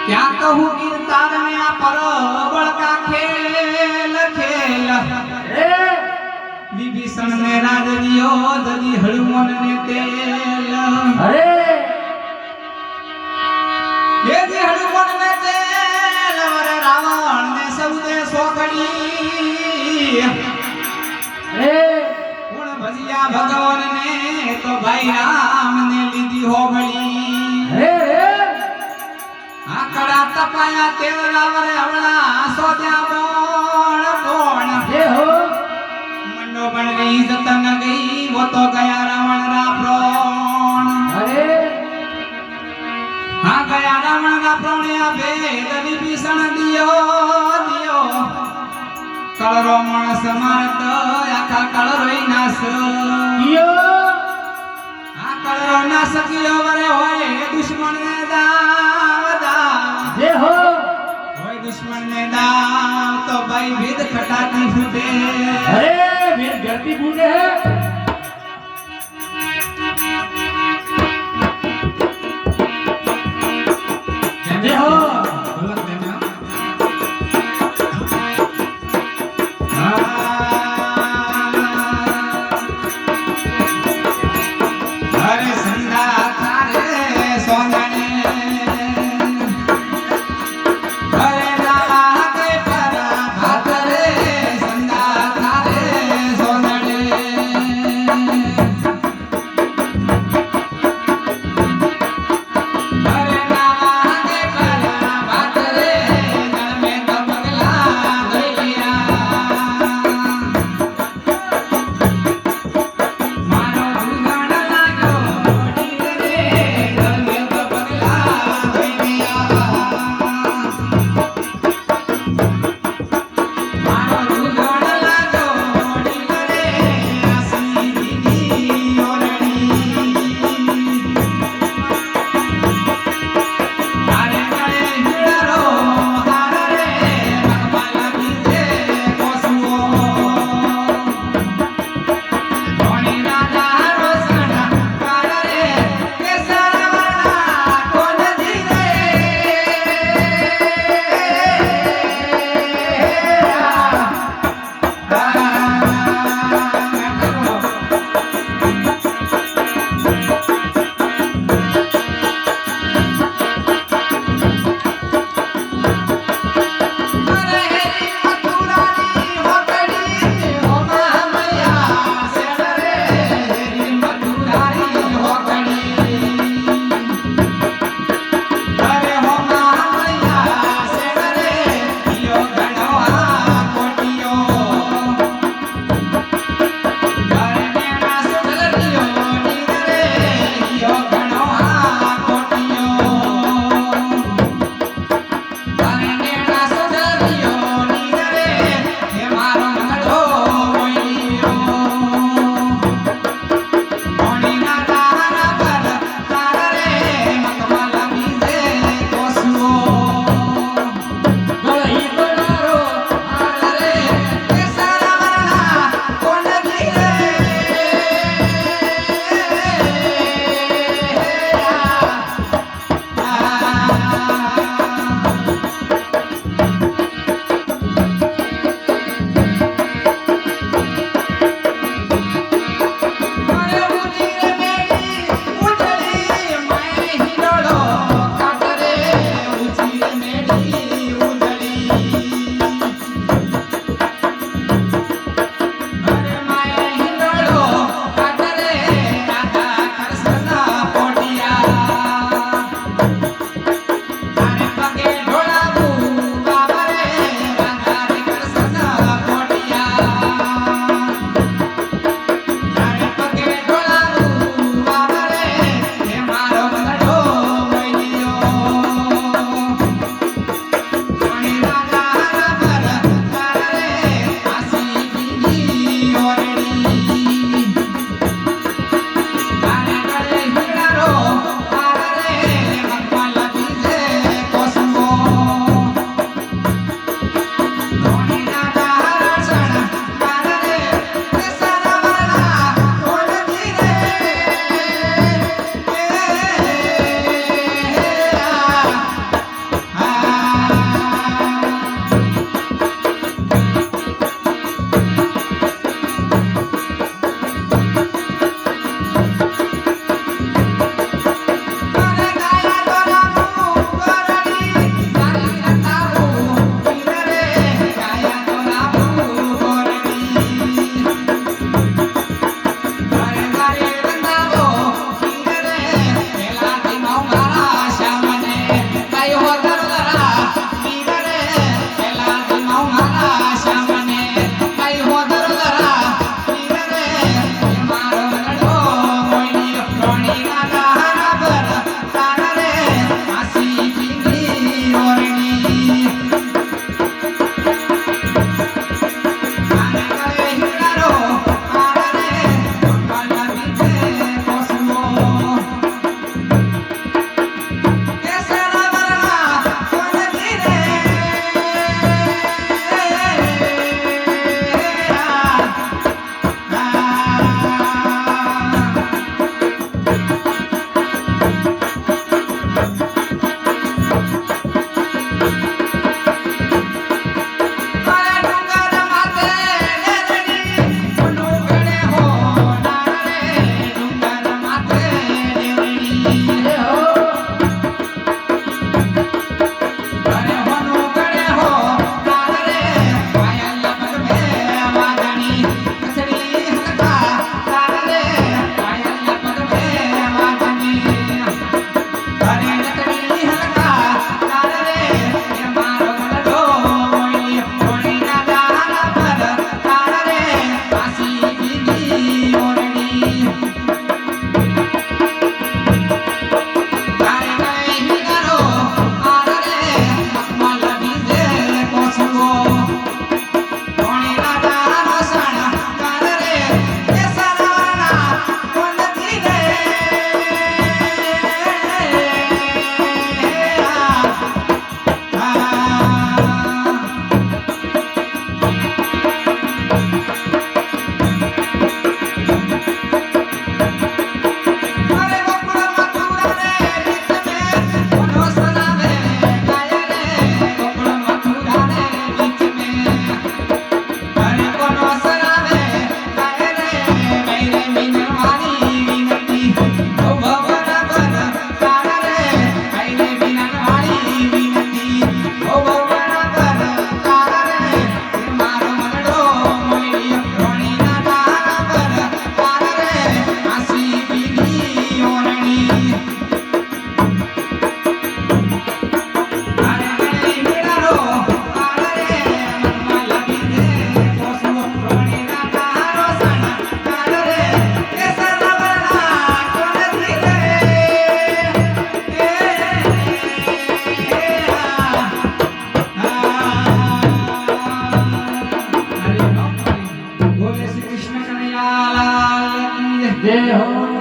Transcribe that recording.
क्या कहूँ कीर्तान में आ परबल का खेल खेल विभीषण ने राज दियो दली हनुमान ने तेल ये जी हनुमान ने तेल वर रावण ने सबने सोखड़ी गुण भजिया भगवान ने तो भाई राम ने लीधी होगड़ी आकड़ा तपाया तेल रावर हवड़ा सोद्या बोण बोण मंडो बन गई इज्जत न गई वो तो गया रावण रा प्राण हाँ गया रावण रा प्राण या भेद विभीषण दियो दियो कलरो मानस मारत आखा कलरो नाश दियो हाँ कलरो नाश कियो वरे होए दुश्मन ने दाव दाव जे हो होए दुश्मन ने दाव तो भाई भेद खटाती फूटे अरे मेरे गर्दी फूटे है जय हो गलत देना अरे संधा थारे सोनाने अरे नागे परा भात रे संधा थारे सोनाने જય હો